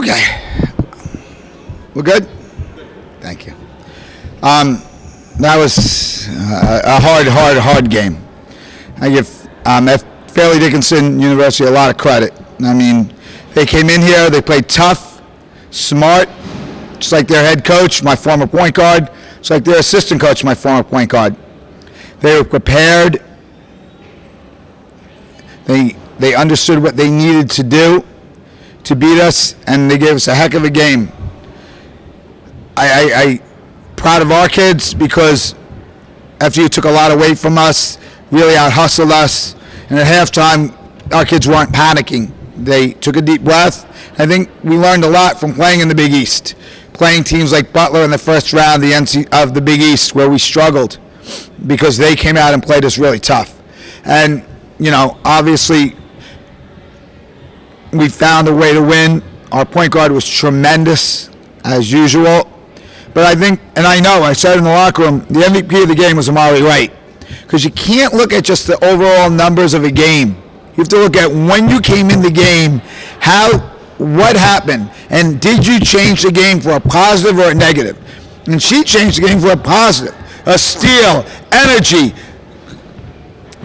Okay. We're good? Thank you. That was a hard game. I give Fairleigh Dickinson University a lot of credit. I mean, they came in here, they played tough, smart, just like their head coach, my former point guard, just like their assistant coach, my former point guard. They were prepared. They understood what they needed to do to beat us, and they gave us a heck of a game. I proud of our kids because FDU took a lot of weight from us, really out-hustled us, and at halftime, our kids weren't panicking. They took a deep breath. I think we learned a lot from playing in the Big East, playing teams like Butler in the first round of the Big East where we struggled because they came out and played us really tough. And, obviously, we found a way to win. Our point guard was tremendous, as usual. But I think, and I said in the locker room, the MVP of the game was Amari Wright. Because you can't look at just the overall numbers of a game. You have to look at when you came in the game, what happened, and did you change the game for a positive or a negative? And she changed the game for a positive. A steal, energy,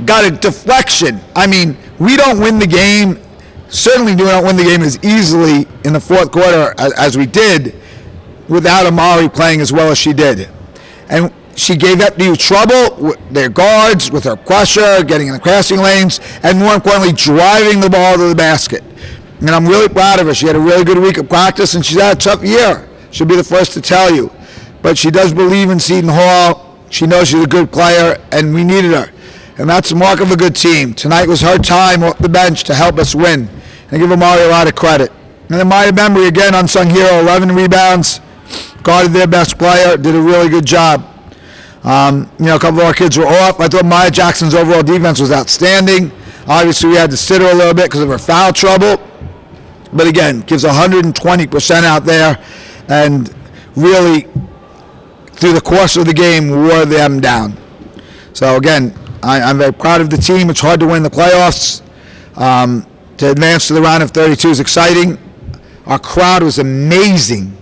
got a deflection. I mean, we don't win the game, certainly do not win the game as easily in the fourth quarter as we did without Amari playing as well as she did. And she gave FDU trouble with their guards, with her pressure, getting in the passing lanes, and more importantly, driving the ball to the basket. And I'm really proud of her. She had a really good week of practice, and she's had a tough year. She'll be the first to tell you. But she does believe in Seton Hall. She knows she's a good player, and we needed her. And that's the mark of a good team. Tonight was her time off the bench to help us win. And I give Amari a lot of credit. And then Maya Bembry, again, unsung hero, 11 rebounds, guarded their best player, did a really good job. A couple of our kids were off. I thought Maya Jackson's overall defense was outstanding. Obviously, we had to sit her a little bit because of her foul trouble. But again, gives 120% out there and really, through the course of the game, wore them down. So again, I'm very proud of the team. It's hard to win the playoffs. To advance to the round of 32 is exciting. Our crowd was amazing.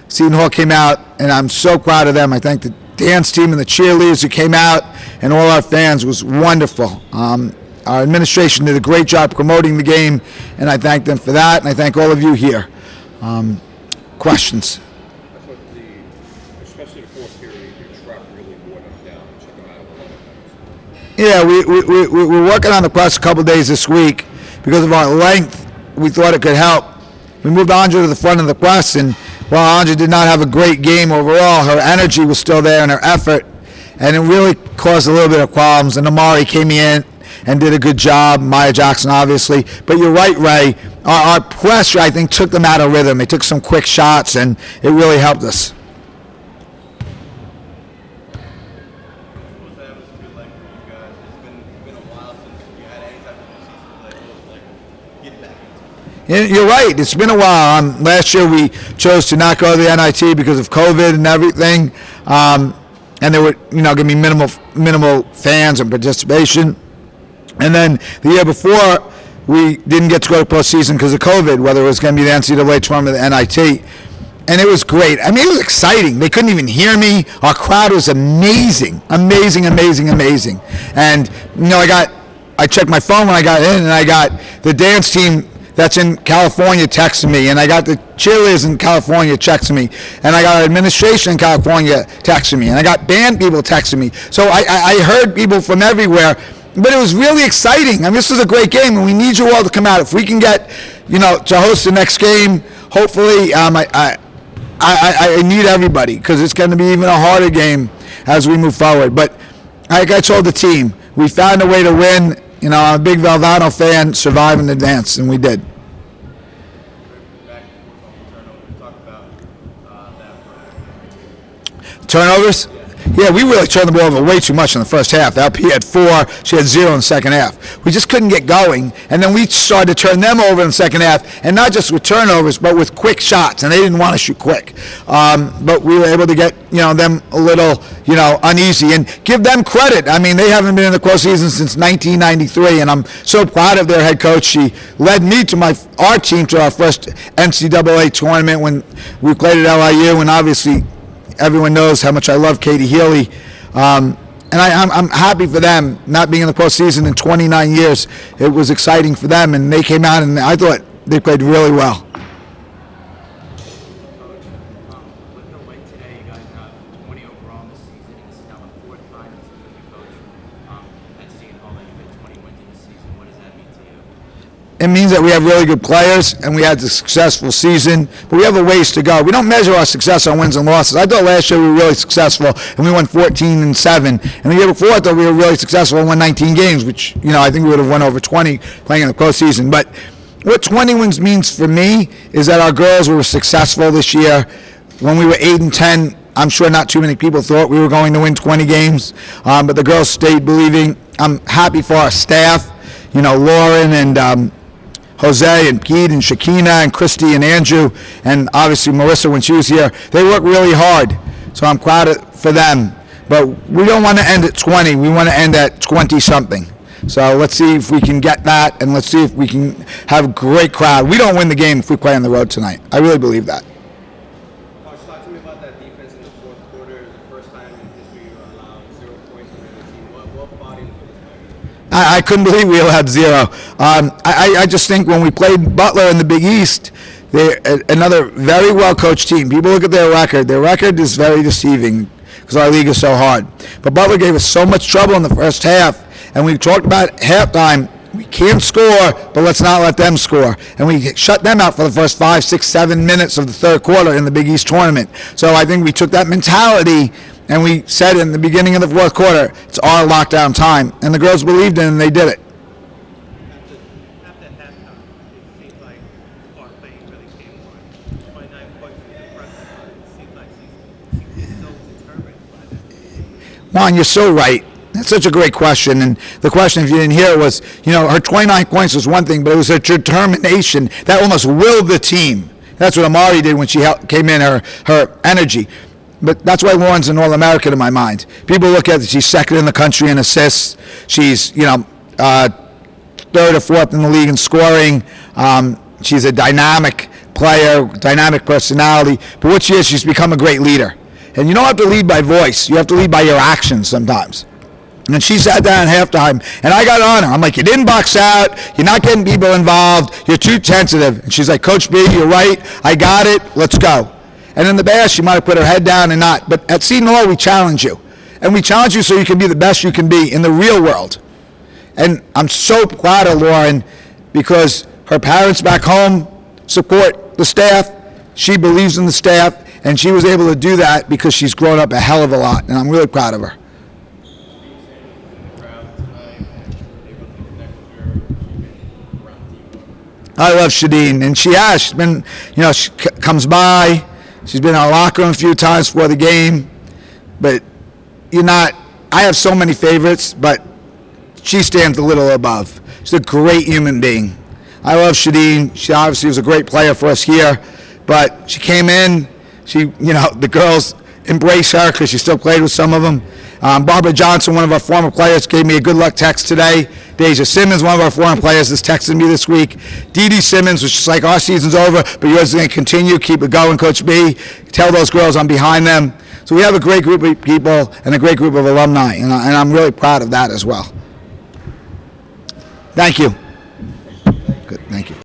Seton Hall came out, and I'm so proud of them. I thank the dance team and the cheerleaders who came out, and all our fans. It was wonderful. Our administration did a great job promoting the game, and I thank them for that, and I thank all of you here. Questions? I thought especially the fourth period, your truck really wore them down and took them out of the Yeah, we're working on the press a couple days this week. Because of our length, we thought it could help. We moved Anja to the front of the press, and while Anja did not have a great game overall, her energy was still there and her effort, and it really caused a little bit of problems. And Amari came in and did a good job, Maya Jackson obviously. But you're right, Ray, our press, I think, took them out of rhythm. They took some quick shots, and it really helped us. What's that atmosphere like for you guys? It's been a while since you had any type of season play. What was it like getting back into it? You're right. It's been a while. Last year we chose to not go to the NIT because of COVID and everything, and there were, going to be minimal fans and participation. And then the year before, we didn't get to go to postseason because of COVID, whether it was going to be the NCAA tournament or the NIT. And it was great. I mean, it was exciting. They couldn't even hear me. Our crowd was amazing. And, I checked my phone when I got in, and I got the dance team that's in California texting me, and I got the cheerleaders in California texting me, and I got administration in California texting me, and I got band people texting me. So I heard people from everywhere. But it was really exciting. I mean, this was a great game, and we need you all to come out. If we can get, to host the next game, hopefully, I need everybody because it's going to be even a harder game as we move forward. But like I told the team, we found a way to win. I'm a big Valvano fan, survive and advance, and we did. Back and forth on the turnover. Talk about that. Turnovers? Yeah, we really turned the ball over way too much in the first half. LP had 4, she had 0 in the second half. We just couldn't get going, and then we started to turn them over in the second half, and not just with turnovers, but with quick shots, and they didn't want to shoot quick. But we were able to get them a little uneasy, and give them credit. I mean, they haven't been in the postseason since 1993, and I'm so proud of their head coach. She led me to our team to our first NCAA tournament when we played at LIU, and obviously everyone knows how much I love Katie Healy. And I'm happy for them not being in the postseason in 29 years. It was exciting for them, and they came out, and I thought they played really well. With the win today, you guys have 20 overall in the season, and this is now the 4th time as a new coach at Seton Hall that you've hit 20 wins in the season. What does that mean to you? It means that we have really good players, and we had a successful season, but we have a ways to go. We don't measure our success on wins and losses. I thought last year we were really successful, and we won 14-7. And the year before, I thought we were really successful and won 19 games, which, I think we would have won over 20 playing in the postseason. But what 20 wins means for me is that our girls were successful this year. When we were 8-10, I'm sure not too many people thought we were going to win 20 games, but the girls stayed believing. I'm happy for our staff, Lauren and Jose and Pete and Shakina and Christy and Andrew and obviously Marissa when she was here. They work really hard, so I'm proud for them. But we don't want to end at 20. We want to end at 20-something. So let's see if we can get that, and let's see if we can have a great crowd. We don't win the game if we play on the road tonight. I really believe that. Coach, talk to me about that defense in the fourth quarter. It was the first time in history you allowed 0 points in the team. What bought into this game? I couldn't believe we allowed 0. I just think when we played Butler in the Big East, they're another very well-coached team. People look at their record. Their record is very deceiving because our league is so hard. But Butler gave us so much trouble in the first half, and we talked about halftime. We can't score, but let's not let them score. And we shut them out for the first 5, 6, 7 minutes of the third quarter in the Big East tournament. So I think we took that mentality, and we said in the beginning of the fourth quarter, it's our lockdown time. And the girls believed it, and they did it. After halftime, it seems like Clark Lane really came on. 29 points is impressive, but it seems like she's so determined by that. Juan, you're so right. That's such a great question. And the question, if you didn't hear it, was, her 29 points was one thing, but it was her determination that almost willed the team. That's what Amari did when she came in, her energy. But that's why Lauren's an All-American in my mind. People look at it, she's second in the country in assists. She's, third or fourth in the league in scoring. She's a dynamic player, dynamic personality. But what she is, she's become a great leader. And you don't have to lead by voice. You have to lead by your actions sometimes. And she sat down at halftime, and I got on her. I'm like, you didn't box out. You're not getting people involved. You're too tentative. And she's like, Coach B, you're right. I got it. Let's go. And in the past, she might have put her head down and not. But at Seton Hall, we challenge you. And we challenge you so you can be the best you can be in the real world. And I'm so proud of Lauren because her parents back home support the staff. She believes in the staff. And she was able to do that because she's grown up a hell of a lot. And I'm really proud of her. I love Shadeen, and she has. She's been, she comes by. She's been in our locker room a few times before the game. But I have so many favorites, but she stands a little above. She's a great human being. I love Shadeen. She obviously was a great player for us here, but she came in. The girls embrace her because she still played with some of them. Barbara Johnson, one of our former players, gave me a good luck text today. Deja Simmons, one of our former players, has texted me this week. Dee Dee Simmons was just like, our season's over, but yours is going to continue. Keep it going, Coach B. Tell those girls I'm behind them. So we have a great group of people and a great group of alumni, and I'm really proud of that as well. Thank you. Good, thank you.